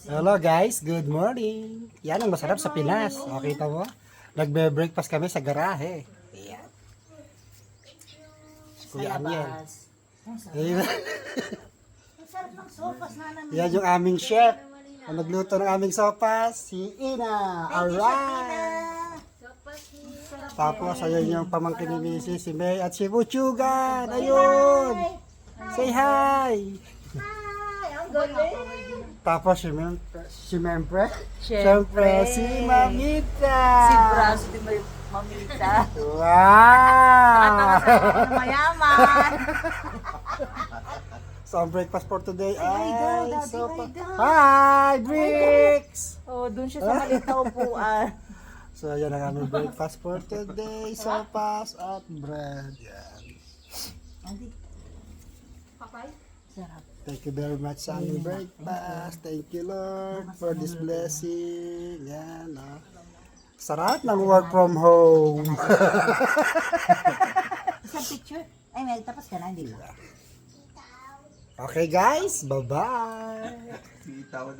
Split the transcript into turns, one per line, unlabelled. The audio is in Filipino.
Hello guys, good morning. Yan ang masarap sa Pinas. O, kita mo? Nagbe-breakfast kami sa garahe. Ayan. Kuya Amiel. Ayan. Yan yung aming chef. Ang nagluto ng aming sopas, si Ina. Alright. Tapos ayun yung pamangkin ni Missy, si May at si Buchugan. Ayun. Say hi. Tapos siyempre, si Mamita.
Si Braso di may mamita.
Wow.
Mayaman.
So ang breakfast for today ay
Daddy,
sopa.
Aida.
Hi, Bricks!
Oh, dun siya sa maliit na upuan.
So yan ang aming breakfast for today. Sopas at bread. Yan.
Andi. Papay? Sarap.
Thank you very much sa aming breakfast. Thank you Lord for this blessing. Yan. Oh. Sarap ng work from home.
Isang picture. Ay, may tapos ka na, hindi ba?
Okay guys, bye-bye.